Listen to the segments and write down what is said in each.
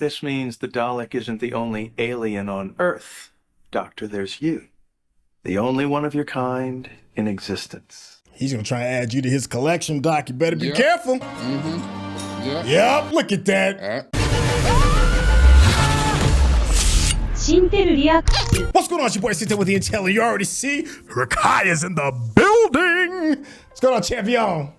This means the Dalek isn't the only alien on Earth. Doctor, there's you. The only one of your kind in existence. He's gonna try to add you to his collection, Doc. You better be careful. Yep, look at that. What's going on? It's your boy Syntell with the Intel. You already see Rekkai is in the building. What's going on, champion?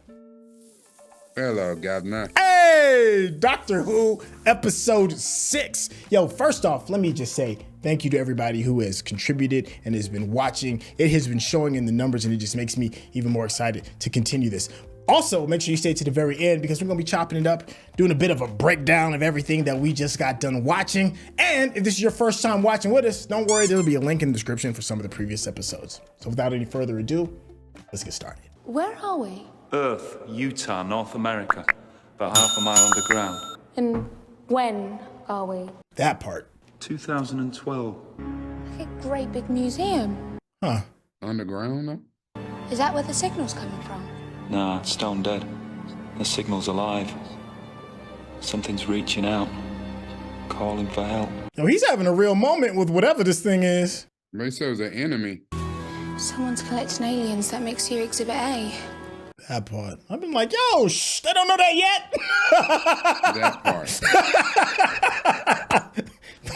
Hello, Governor. Hey, Doctor Who, episode 6. Yo, first off, let me just say thank you to everybody who has contributed and has been watching. It has been showing in the numbers, and it just makes me even more excited to continue this. Also, make sure you stay to the very end because we're gonna be chopping it up, doing a bit of a breakdown of everything that we just got done watching. And if this is your first time watching with us, don't worry, there'll be a link in the description for some of the previous episodes. So without any further ado, let's get started. Where are we? Earth, Utah, North America. About half a mile underground. And when are we? That part. 2012. Like a great big museum. Huh. Underground, though? Is that where the signal's coming from? Nah, it's stone dead. The signal's alive. Something's reaching out. Calling for help. Yo, he's having a real moment with whatever this thing is. They say it was an enemy. Someone's collecting aliens. That makes you Exhibit A. That part. I've been like, yo, shh, they don't know that yet. That part.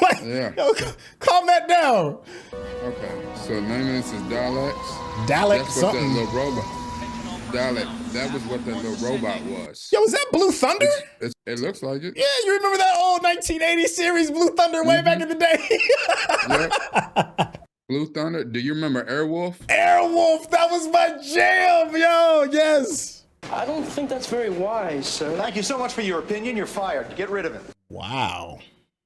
Like, yeah. Yo, calm that down. Okay, so the name of this is Daleks. Dalek That's what something. that little robot. Dalek. That was what that little robot was. Yo, is that Blue Thunder? It looks like it. Yeah, you remember that old 1980 series Blue Thunder way back in the day? Yep. Blue Thunder. Do you remember Airwolf? Airwolf, that was my jam, yo, yes. I don't think that's very wise, sir. Thank you so much for your opinion. You're fired. Get rid of him. Wow.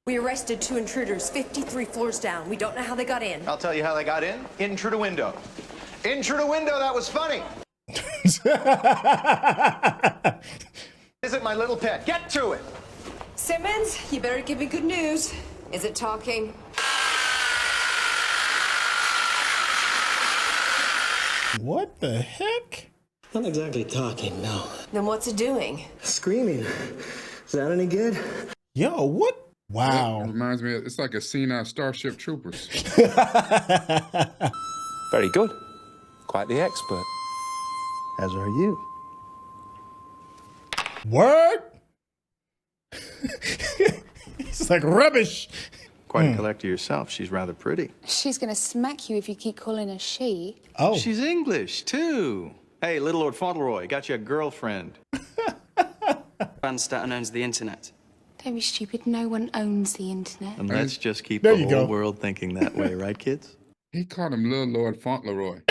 We arrested 2 intruders 53 floors down. We don't know how they got in. I'll tell you how they got in. In through the window. In through the window, that was funny. Isn't my little pet. Get to it. Simmons, you better give me good news. Is it talking? What the heck? Not exactly talking, no. Then what's it doing? Screaming. Is that any good? Yo, what? Wow. It reminds me, it's like a scene out of Starship Troopers. Very good. Quite the expert. As are you. Word? It's like rubbish. Quite a collector yourself. She's rather pretty. She's gonna smack you if you keep calling her she. Oh. She's English, too. Hey, little Lord Fauntleroy, got you a girlfriend. Van Statten owns the internet. Don't be stupid, no one owns the internet. And let's just keep There the you whole go. world thinking that way, right, kids? He called him Little Lord Fauntleroy.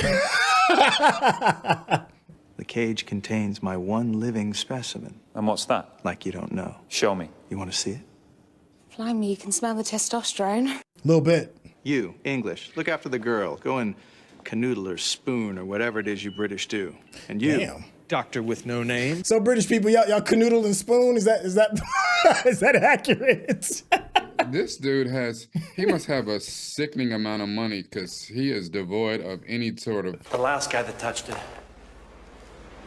The cage contains my one living specimen. And what's that? Like you don't know. Show me. You want to see it? Fly me, you can smell the testosterone. A little bit. You, English, look after the girl. Go and canoodle or spoon or whatever it is you British do. And you, Damn. Doctor with no name. So British people, y'all canoodle and spoon? Is that is that accurate? This dude he must have a sickening amount of money because he is devoid of any sort of. The last guy that touched it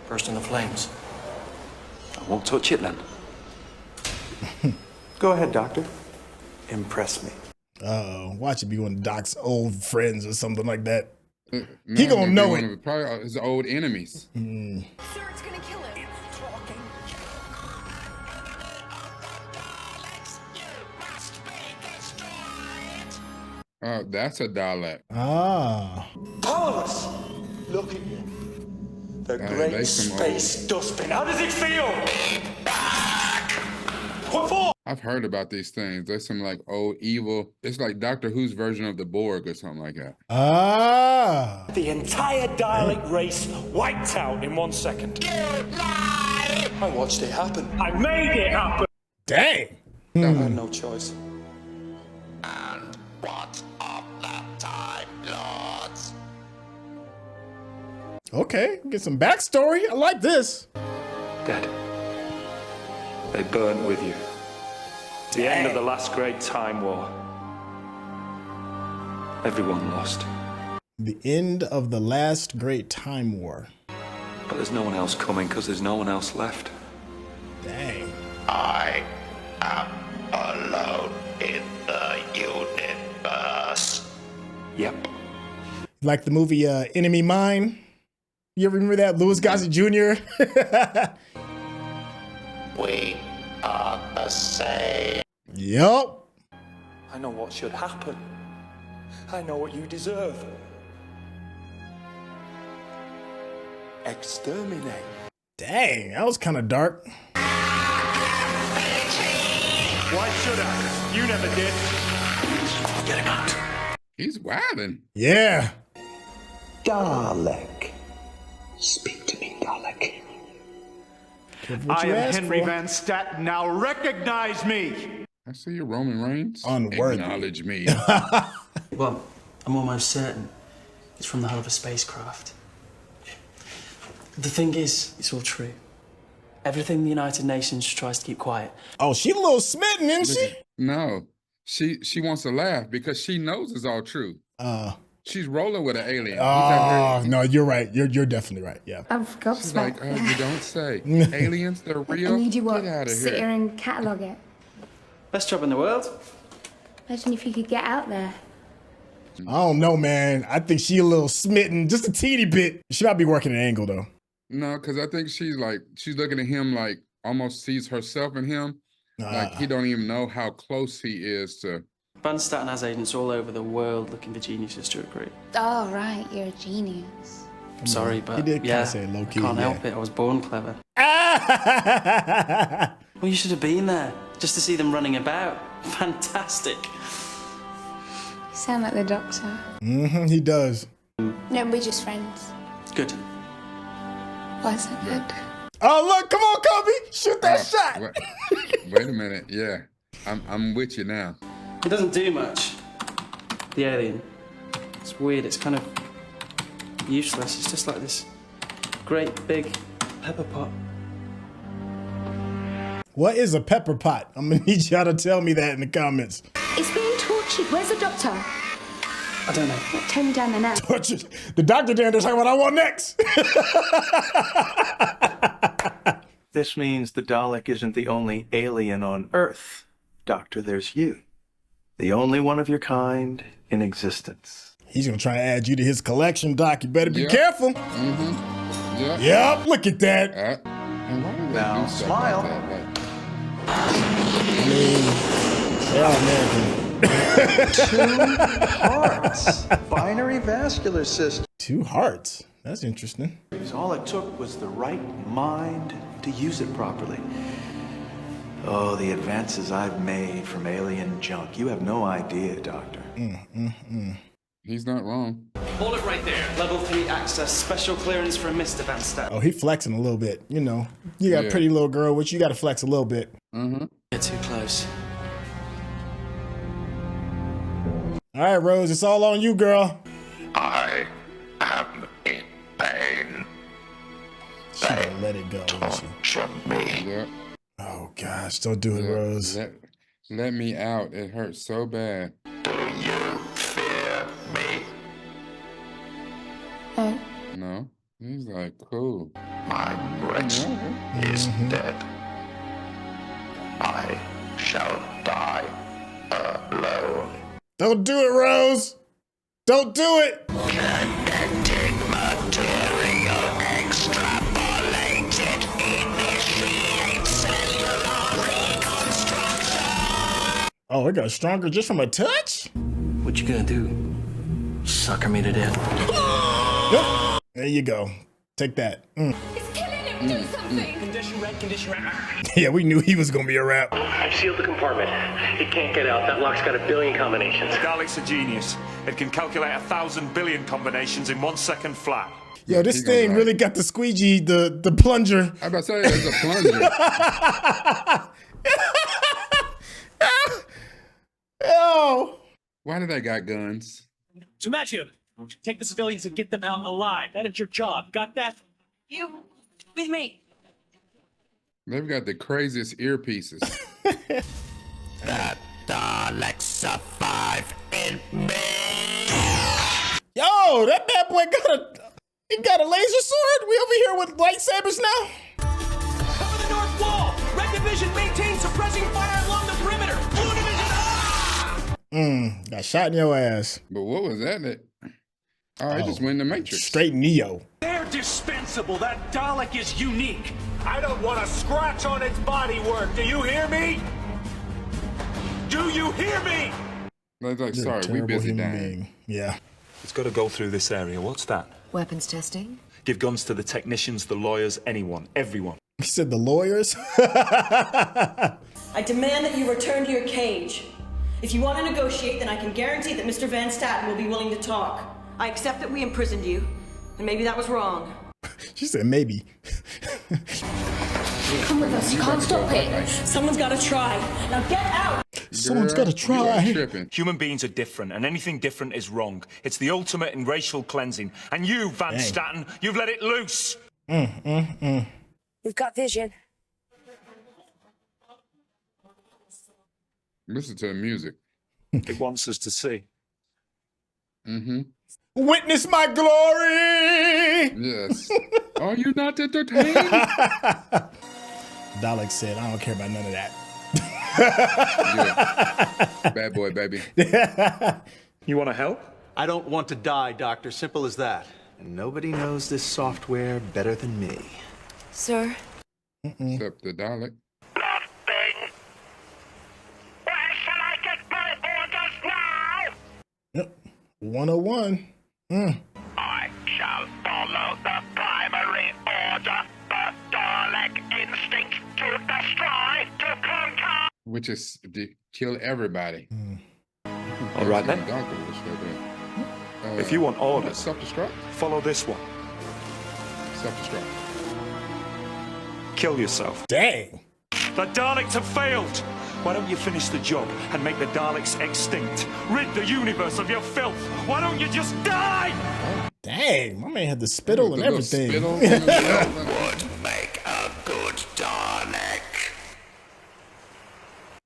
burst into flames. I won't touch it then. go ahead, Doctor. Impress me. Watch it be one of Doc's old friends or something like that. No, He gonna know one it. of probably his old enemies. Sir, it's gonna kill him. That's a Dalek. Ah. Powerless! Look at you. The they great some space dustbin. How does it feel? What for? I've heard about these things. There's some like old evil. It's like Doctor Who's version of the Borg or something like that. Ah. The entire Dalek race wiped out in 1 second. I watched it happen. I made it happen. Dang. I had no choice. And what of the Time Lords? Okay, get some backstory. I like this. Dead. They burnt with you. The end of the last great time war. Everyone lost. The end of the last great time war. But there's no one else coming because there's no one else left. Dang. I am alone. in the universe. Yep. Like the movie Enemy Mine. You ever remember that? Louis Gossett Jr. We are the same. Yup. I know what should happen. I know what you deserve. Exterminate. Dang, that was kind of dark. Why should I? You never did. Get him out. He's wildin'. Yeah. Dalek. Speak to me, Dalek. I am Henry Van Statten. Now recognize me. I see you, Roman Reigns. Unworthy. Acknowledge me. Well, I'm almost certain it's from the hull of a spacecraft. The thing is, it's all true. Everything the United Nations tries to keep quiet. Oh, she a little smitten, isn't she? No, she wants to laugh because she knows it's all true. She's rolling with an alien. Oh, no, you're right. You're definitely right. Yeah. I've got She's some. like, oh, you don't say. Aliens, they're real. I need you Get out of sit here here. and catalogue it. Best job in the world. Imagine if you could get out there. I don't know, man. I think she a little smitten, just a teeny bit. She might be working an angle though. No, because I think she's looking at him like almost sees herself in him. Like he don't even know how close he is to. Van Statten has agents all over the world looking for geniuses to recruit. Oh, right, you're a genius. I'm sorry, but He did kinda yeah, say low-key, I can't yeah. help it. I was born clever. Well, you should have been there just to see them running about. Fantastic. You sound like the Doctor. Mm-hmm, he does. No, we're just friends. Good. Why is that good? Oh, look, come on, Kobe. Shoot that shot. Wait a minute. Yeah, I'm with you now. It doesn't do much. The alien. It's weird. It's kind of useless. It's just like this great big pepper pot. What is a pepper pot? I'm gonna need y'all to tell me that in the comments. It's being tortured. Where's the Doctor? I don't know. Turn me down there now. Tortured. The doctor down there talking about what I want next. This means the Dalek isn't the only alien on Earth. Doctor, there's you. The only one of your kind in existence. He's gonna try to add you to his collection, Doc. You better be careful. Mm-hmm. Yep. Yep, look at that. And why do they Now, do stuff smile. like that? I mean, they're all American. 2 hearts. Binary vascular system. 2 hearts. That's interesting. All it took was the right mind to use it properly. Oh, the advances I've made from alien junk. You have no idea, Doctor. He's not wrong. Hold it right there. Level 3 access. Special clearance from Mr. Van Statten. Oh, he flexing a little bit. You know, you got a pretty little girl, which you got to flex a little bit. Mm-hmm. Get too close. All right, Rose, it's all on you, girl. I am in pain. She gonna let it go, won't she? Torture me. Yep. Oh gosh, don't do it, Rose. Let me out. It hurts so bad. Do you fear me? No. No. He's like, cool. My wretch is dead. I shall die alone. Don't do it, Rose. Don't do it. Connecting material extrapolated. Initiate cellular reconstruction. Oh, it got stronger just from a touch? What you gonna do? Sucker me to death. Yep. There you go. Take that. It's killing him. Do something. Condition red, condition red. Yeah, we knew he was gonna be a wrap. I've sealed the compartment. It can't get out. That lock's got 1 billion combinations. Dalek's a genius. It can calculate 1,000 billion combinations in 1 second flat. Yo, this thing really got the squeegee, the plunger. I'm about to say it's a plunger. Yo. Why do they got guns? So Matthew, take the civilians and get them out alive. That is your job. Got that? You with me. They've got the craziest earpieces. That Dalek survive in me. Yo, that bad boy got a laser sword? We over here with lightsabers now? Cover the north wall. Red Division maintain suppressing fire along the perimeter. Blue Division. got shot in your ass. But what was that? Oh, I just went in the Matrix. Straight Neo. They're dispensable. That Dalek is unique. I don't want to scratch on its bodywork. Do you hear me? Do you hear me? Like, sorry, we busy dying. Yeah. It's got to go through this area. What's that? Weapons testing? Give guns to the technicians, the lawyers, anyone, everyone. He said the lawyers? I demand that you return to your cage. If you want to negotiate, then I can guarantee that Mr. Van Statten will be willing to talk. I accept that we imprisoned you, and maybe that was wrong. She said maybe. Come with us, you can't stop it. Someone's got to try. Now get out! Someone's got to try. Human beings are different, and anything different is wrong. It's the ultimate in racial cleansing. And you, Van Statten, you've let it loose. We've got vision. Listen to the music. It wants us to see. Witness my glory! Yes. Are you not entertained? Dalek said, I don't care about none of that. Yeah. Bad boy, baby. You want to help? I don't want to die, Doctor. Simple as that. And nobody knows this software better than me. Sir? Except the Dalek. Nothing. Where shall I get my orders now? Yep. 101. I shall follow the primary order. The Dalek instinct to destroy, to conquer. Which is to kill everybody. All right, then. If you want orders, self-destruct. Follow this one. Self-destruct. Kill yourself. Dang. The Daleks have failed. Why don't you finish the job and make the Daleks extinct? Rid the universe of your filth. Why don't you just die? Dang, my man had the spittle and everything. Would make a good Dalek.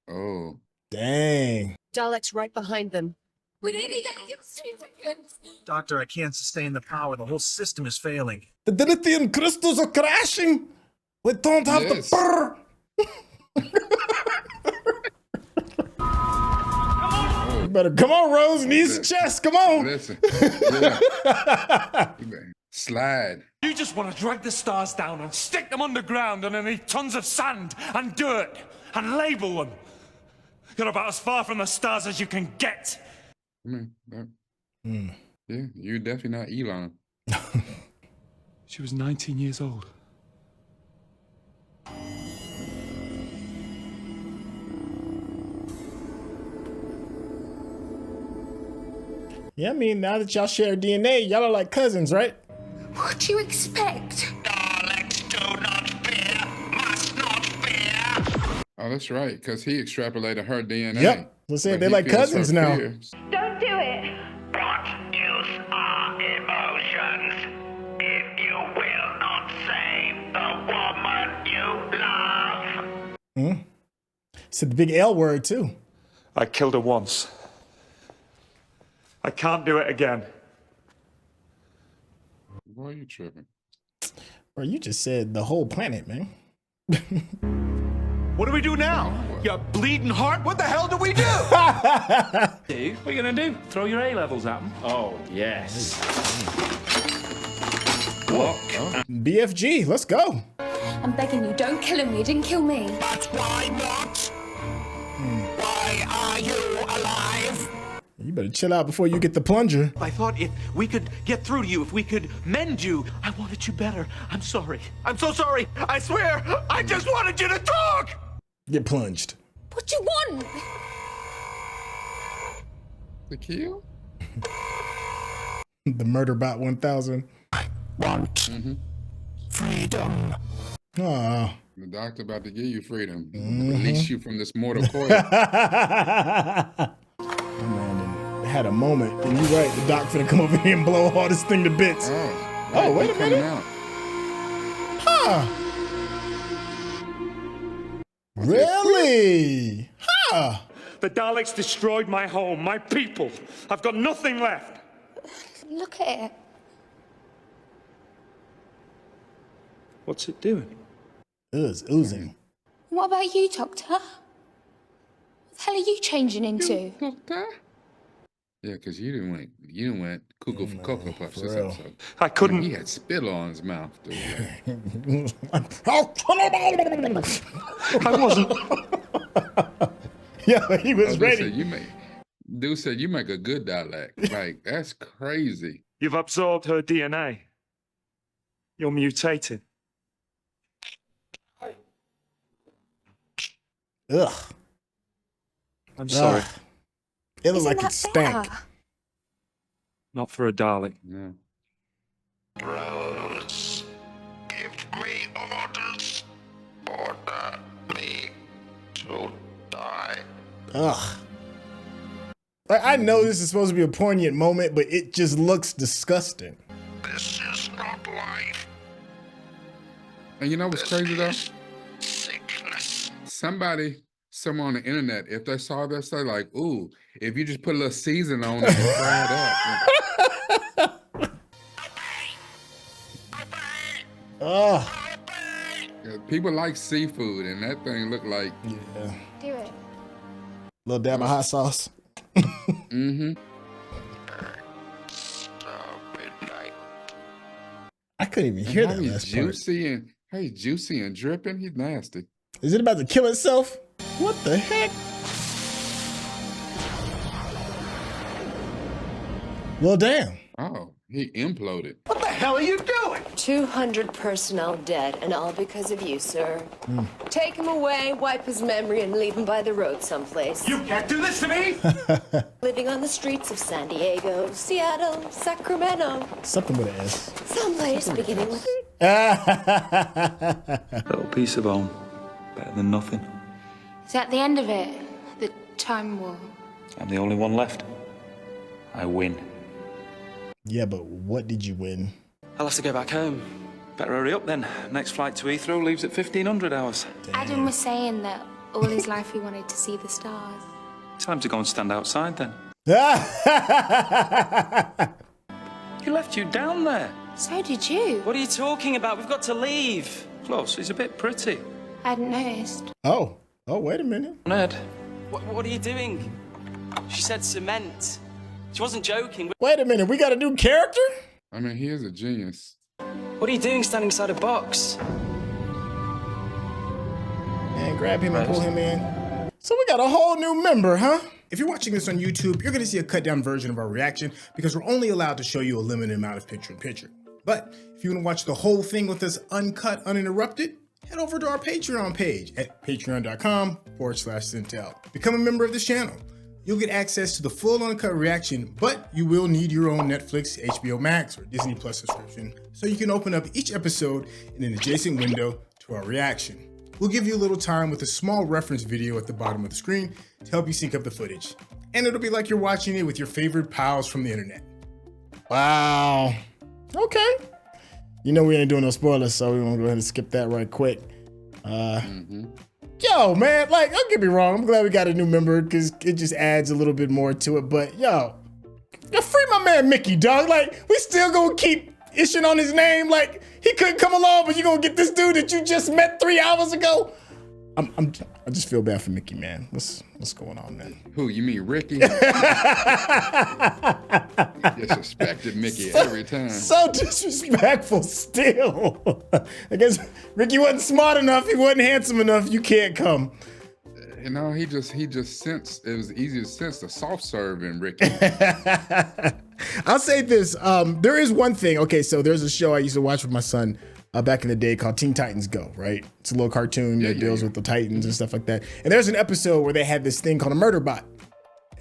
Oh. Dang. Dalek's right behind them. Doctor, I can't sustain the power. The whole system is failing. The dilithium crystals are crashing. We don't have the brr. You better come on, Rose. Knees and chest. Come on. Listen. Yeah. Slide. You just want to drag the stars down and stick them underground underneath tons of sand and dirt and label them. You're about as far from the stars as you can get. Yeah, you're definitely not Elon. She was 19 years old. Yeah, I mean, now that y'all share DNA, y'all are like cousins, right? What do you expect? Daleks do not fear, must not fear. Oh, that's right, because he extrapolated her DNA. Yep. Let's say they're like cousins now. Don't do it. What use are emotions if you will not save the woman you love? Said the big L word, too. I killed her once. I can't do it again. Why are you tripping? Bro, you just said the whole planet, man. What do we do now? You bleeding heart? What the hell do we do? What are you gonna do? Throw your A-levels at them? Oh, yes. BFG, let's go. I'm begging you, don't kill him. You didn't kill me. But why not? Why are you alive? You better chill out before you get the plunger. I thought if we could get through to you, if we could mend you. I wanted you better. I'm sorry. I'm so sorry. I swear, I just wanted you to talk. Get plunged. What do you want? The kill? The murder bot 1000. I want freedom. Aw. The doctor about to give you freedom. Release you from this mortal coil. Man, had a moment. And you're right, the doc finna come over here and blow all this thing to bits. Oh, wait a minute. Huh. Really? Huh. The Daleks destroyed my home, my people. I've got nothing left. Look at it. What's it doing? It's oozing. What about you, Doctor? What the hell are you changing into? Yeah, because you didn't went cuckoo for Cocoa Puffs this real. episode. I couldn't. He had spittle on his mouth, dude. I wasn't. Yeah, he was ready. Dude said you make a good Dalek. Like, that's crazy. You've absorbed her DNA. You're mutated. Ugh. I'm sorry. It looks like it stank. Not for a Dalek. No. Rose, give me orders. Order me to die. Ugh. Like, I know this is supposed to be a poignant moment, but it just looks disgusting. This is not life. And you know what's crazy though? Sickness. Somebody, somewhere on the internet, if they saw this, they're like, ooh, if you just put a little season on it and fry it up. Ugh. Yeah, people like seafood, and that thing looked like. Yeah. Do it. Little dab of hot sauce. Mm-hmm. I couldn't even hear that He's last part. juicy and dripping. He's nasty. Is it about to kill itself? What the heck? Well, damn. Oh, he imploded. What the hell are you doing? 200 personnel dead, and all because of you, sir. Take him away, wipe his memory, and leave him by the road someplace. You can't do this to me! Living on the streets of San Diego, Seattle, Sacramento. Something with an S. Someplace beginning with... Little piece of home. Better than nothing. Is that the end of it? The time war? I'm the only one left. I win. Yeah, but what did you win? I'll have to go back home. Better hurry up then. Next flight to Heathrow leaves at 1500 hours. Adam was saying that all his life he wanted to see the stars. Time to go and stand outside then. He left you down there. So did you. What are you talking about? We've got to leave. Close, he's a bit pretty. I hadn't noticed. Oh, wait a minute. Ned. What are you doing? She said cement. She wasn't joking. Wait a minute, we got a new character? I mean, he is a genius. What are you doing standing inside a box? Man, grab him and pull him in. So we got a whole new member, huh? If you're watching this on YouTube, you're gonna see a cut down version of our reaction because we're only allowed to show you a limited amount of picture-in-picture. But if you wanna watch the whole thing with us uncut, uninterrupted, head over to our Patreon page at patreon.com/Syntell. Become a member of this channel. You'll get access to the full uncut reaction, but you will need your own Netflix, HBO Max, or Disney Plus subscription, so you can open up each episode in an adjacent window to our reaction. We'll give you a little time with a small reference video at the bottom of the screen to help you sync up the footage. And it'll be like you're watching it with your favorite pals from the internet. Wow. Okay. You know we ain't doing no spoilers, so we're gonna go ahead and skip that right quick. Yo, man, like, don't get me wrong. I'm glad we got a new member because it just adds a little bit more to it. But yo, free my man Mickey, dog. Like, we still gonna keep ishing on his name. Like, he couldn't come along, but you gonna get this dude that you just met 3 hours ago. I just feel bad for Mickey, man. What's going on, man? Who, you mean Ricky? Disrespected Mickey every time. So disrespectful still. I guess Ricky wasn't smart enough. He wasn't handsome enough. You can't come. You know, he just sensed, it was easy to sense the soft serve in Ricky. I'll say this. There is one thing. Okay, so there's a show I used to watch with my son back in the day called Teen Titans Go, right? It's a little cartoon that deals with the Titans and stuff like that. And there's an episode where they had this thing called a murder bot.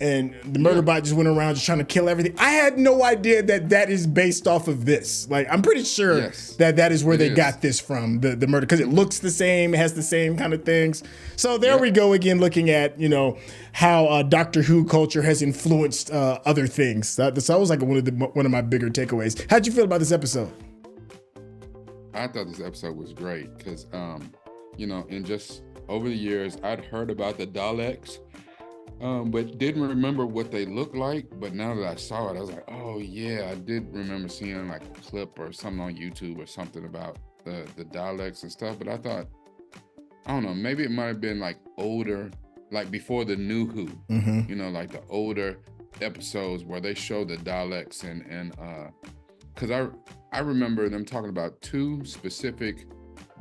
And the murder bot just went around just trying to kill everything. I had no idea that is based off of this. Like, I'm pretty sure that is where they got this from, the murder, because it looks the same, it has the same kind of things. So there we go again, looking at, you know, how Doctor Who culture has influenced other things. That was like one of my bigger takeaways. How'd you feel about this episode? I thought this episode was great because, you know, and just over the years, I'd heard about the Daleks, but didn't remember what they looked like. But now that I saw it, I was like, oh yeah, I did remember seeing like a clip or something on YouTube or something about the Daleks and stuff. But I thought, I don't know, maybe it might have been like older, like before the new Who, you know, like the older episodes where they show the Daleks and because I remember them talking about 2 specific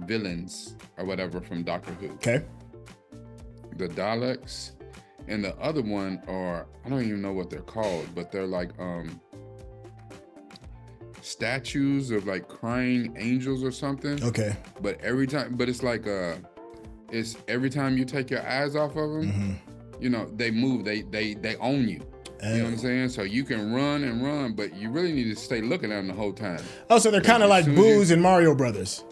villains or whatever from Doctor Who. Okay. The Daleks and the other one are, I don't even know what they're called, but they're like statues of like crying angels or something. Okay. But it's like it's every time you take your eyes off of them, you know, they move, they own you. You know what I'm saying? So you can run and run, but you really need to stay looking at them the whole time. Oh, so they're kind of like Boos and Mario Brothers.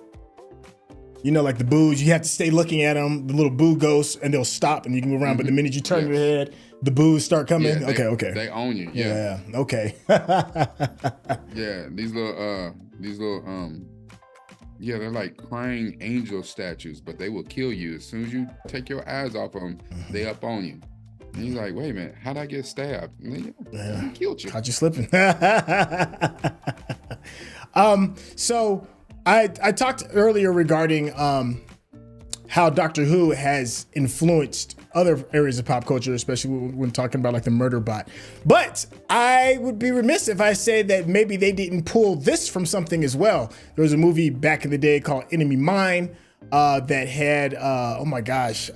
You know, like the Boos, you have to stay looking at them, the little Boo ghosts, and they'll stop and you can move around. But the minute you turn your head, the Boos start coming. Yeah, okay. They own you. Yeah. Okay. Yeah, these little yeah, they're like crying angel statues, but they will kill you as soon as you take your eyes off of them. They up on you. And he's like, wait a minute, how'd I get stabbed? And they killed you. Caught you slipping. So I talked earlier regarding how Doctor Who has influenced other areas of pop culture, especially when talking about like the murder bot. But I would be remiss if I say that maybe they didn't pull this from something as well. There was a movie back in the day called Enemy Mine that had, oh my gosh,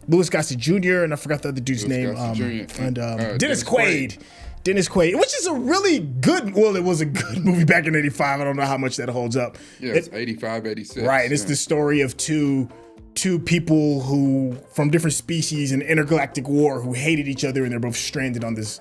Louis Gossett Jr. and I forgot the other dude's name. And Dennis Quaid. Dennis Quaid, which is a really good, well, it was a good movie back in 85. I don't know how much that holds up. Yeah, it's 85, 86. Right, and it's the story of two people who, from different species in intergalactic war, who hated each other, and they're both stranded on this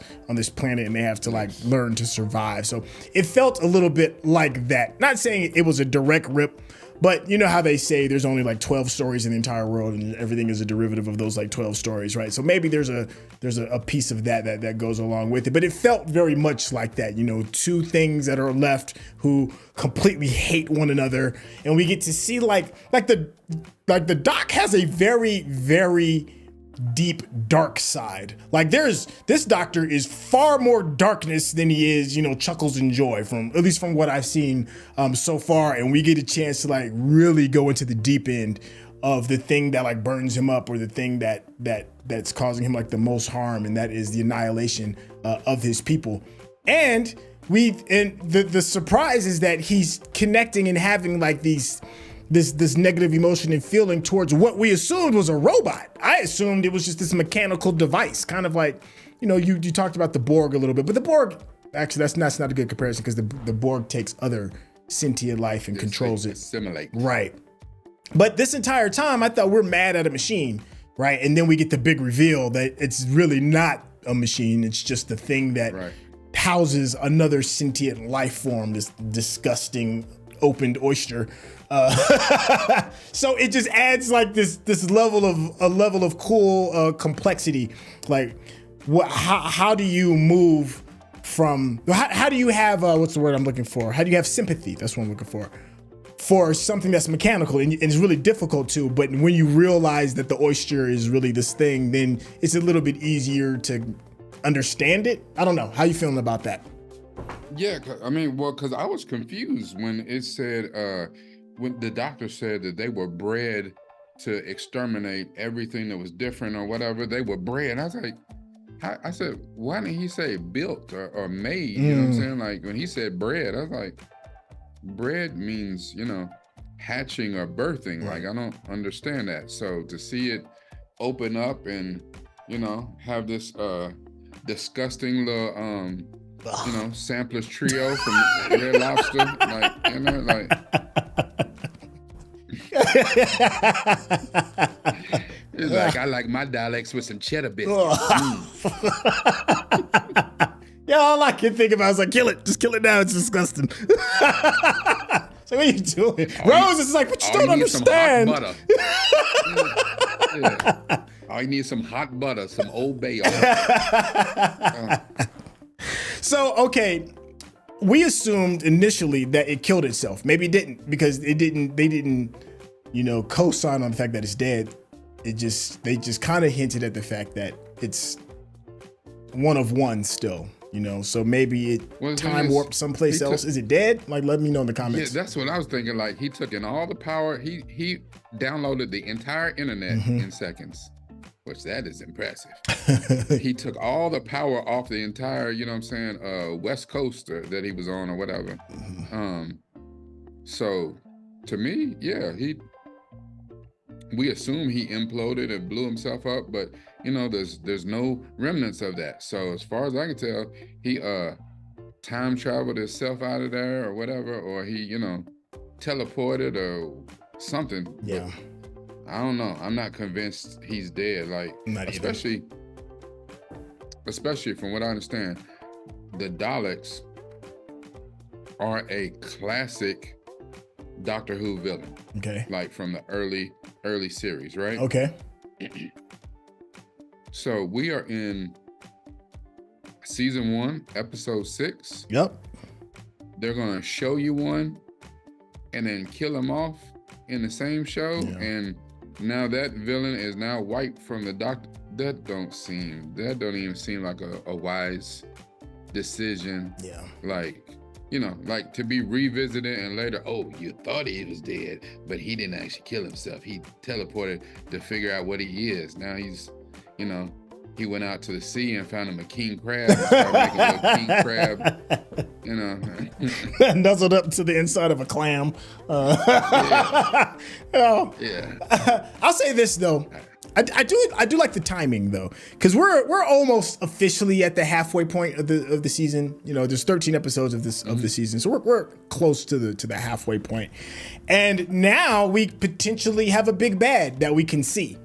planet, and they have to like learn to survive. So it felt a little bit like that. Not saying it was a direct rip, but you know how they say there's only like 12 stories in the entire world, and everything is a derivative of those like 12 stories, right? So maybe there's a piece of that goes along with it, but it felt very much like that. You know, 2 things that are left who completely hate one another, and we get to see like the Doc has a very, very deep dark side. Like this Doctor is far more darkness than he is, you know, chuckles and joy, from at least from what I've seen so far. And we get a chance to like really go into the deep end of the thing that like burns him up, or the thing that's causing him like the most harm, and that is the annihilation of his people. And the surprise is that he's connecting and having like this negative emotion and feeling towards what we assumed was a robot. I assumed it was just this mechanical device, kind of like, you know, you talked about the Borg a little bit, but the Borg, actually that's not a good comparison, because the Borg takes other sentient life and controls it. Assimilate. Right. But this entire time, I thought we're mad at a machine, right? And then we get the big reveal that it's really not a machine. It's just the thing that houses another sentient life form, this disgusting opened oyster. So it just adds like this level of cool complexity. Like, how do you move from? How do you have what's the word I'm looking for? How do you have sympathy? That's what I'm looking for something that's mechanical, and it's really difficult to. But when you realize that the oyster is really this thing, then it's a little bit easier to understand it. I don't know. How you feeling about that? Yeah, I mean, well, because I was confused when it said, when the Doctor said that they were bred to exterminate everything that was different or whatever. They were bred. I was like, I said, why didn't he say built or made? You know what I'm saying? Like when he said bred, I was like, bred means, you know, hatching or birthing. Like, I don't understand that. So to see it open up and, you know, have this disgusting little, you know, Sampler's Trio from Red Lobster, like, you know, like. It's like, I like my Daleks with some cheddar biscuits. Yeah, all I can think about is like, kill it. Just kill it now. It's disgusting. So what are you doing? Rose is like, but you don't understand. Some hot butter. Yeah. I need some hot butter, some Old Bay. So, okay, we assumed initially that it killed itself. Maybe it didn't, because they didn't, you know, co-sign on the fact that it's dead. They just kind of hinted at the fact that it's one of one still, you know, so maybe it time warped someplace else. Is it dead? Like, let me know in the comments. Yeah, that's what I was thinking. Like, he took in all the power. He downloaded the entire internet in seconds. which that is impressive. He took all the power off the entire, you know what I'm saying, West Coast that he was on or whatever. So to me, yeah, we assume he imploded and blew himself up, but you know, there's no remnants of that. So as far as I can tell, he time traveled himself out of there or whatever, or he, you know, teleported or something. Yeah. But I don't know. I'm not convinced he's dead. Like, especially from what I understand, the Daleks are a classic Doctor Who villain. Okay. Like from the early series, right? Okay. So we are in season 1, episode 6. Yep. They're gonna show you one and then kill him off in the same show, and now that villain is now wiped from the Doctor. That don't even seem like a wise decision. Yeah. Like, you know, like to be revisited and later, oh, you thought he was dead, but he didn't actually kill himself. He teleported to figure out what he is. Now he's, you know, he went out to the sea and found him a king crab and started making a little king crab, you know. Nuzzled up to the inside of a clam. Yeah. I'll say this though. I do like the timing though, because we're almost officially at the halfway point of the season. You know, there's 13 episodes of the season, so we're close to the halfway point, and now we potentially have a big bad that we can see.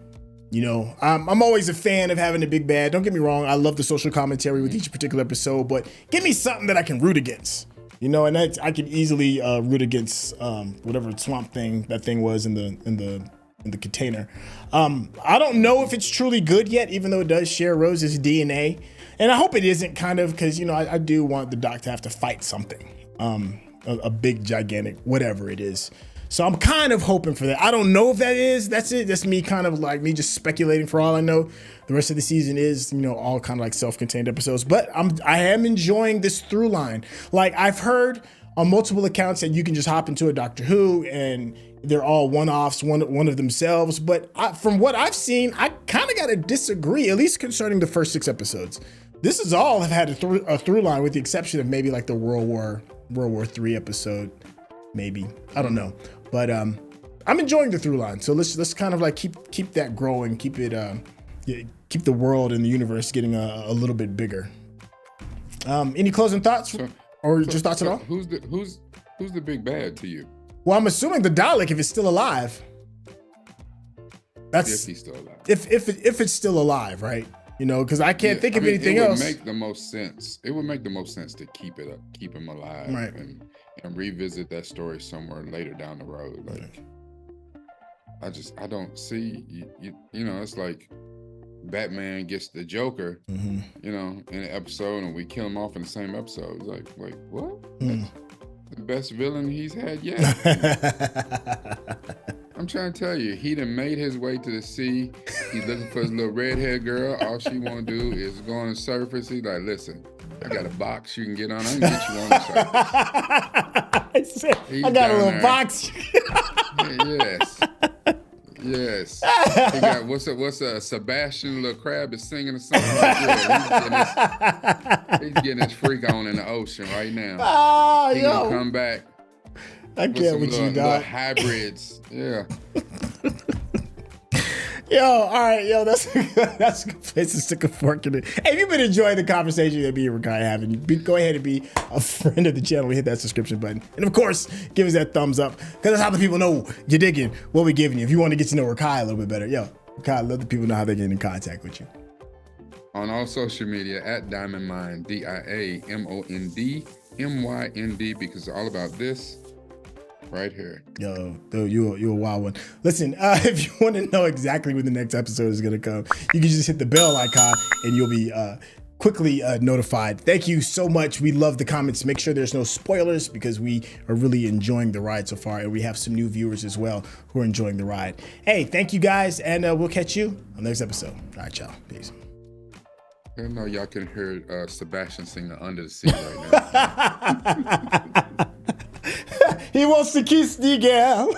You know, I'm always a fan of having a big bad. Don't get me wrong, I love the social commentary with each particular episode, but give me something that I can root against. You know, and I can easily root against whatever swamp thing that thing was in the container. I don't know if it's truly good yet, even though it does share Rose's DNA. And I hope it isn't, kind of, because, you know, I do want the Doc to have to fight something. A big, gigantic, whatever it is. So I'm kind of hoping for that. I don't know if that is. That's it. That's me kind of like me just speculating for all I know. The rest of the season is, you know, all kind of like self-contained episodes. But I am enjoying this through line. Like, I've heard on multiple accounts that you can just hop into a Doctor Who and they're all one-offs, one of themselves. But from what I've seen, I kind of got to disagree, at least concerning the first 6 episodes. This is all have had a through line, with the exception of maybe like the World War III episode, maybe. I don't know. But I'm enjoying the through line. So let's kind of like keep that growing, keep the world and the universe getting a little bit bigger. Any closing thoughts or just thoughts at all? Who's the big bad to you? Well, I'm assuming the Dalek, if it's still alive. That's if he's still alive. If it's still alive, right? You know, because I can't think of anything else. It would make the most sense. It would make the most sense to keep him alive, right, and revisit that story somewhere later down the road. Like, I don't see you know, it's like Batman gets the Joker, you know, in an episode, and we kill him off in the same episode. It's like, wait, what? The best villain he's had yet. I'm trying to tell you, he done made his way to the sea. He's looking for his little redhead girl. All she want to do is go on the surface. He's like, listen, I got a box you can get on. I can get you on the surface. I got a little box. Yes. He got what's a Sebastian little crab is singing or something. Like, he's getting his freak on in the ocean right now. He gonna come back. I can't with you, dog. Hybrids, yeah. Yo, all right, yo, that's a good place to stick a fork in it. Hey, if you've been enjoying the conversation that me and Rekkai having, go ahead and be a friend of the channel. Hit that subscription button, and of course, give us that thumbs up, because that's how the people know you're digging what we're giving you. If you want to get to know Rekkai a little bit better, yo, Rekkai, let the people know how they get in contact with you. On all social media at Diamond Mind, DIAMONDMYND, because it's all about this. Right here. Yo, you're a wild one. Listen, if you want to know exactly when the next episode is going to come, you can just hit the bell icon and you'll be quickly notified. Thank you so much. We love the comments. Make sure there's no spoilers, because we are really enjoying the ride so far, and we have some new viewers as well who are enjoying the ride. Hey, thank you guys, and we'll catch you on the next episode. All right, y'all. Peace. I know y'all can hear Sebastian singing Under the Sea right now. He wants to kiss the girl.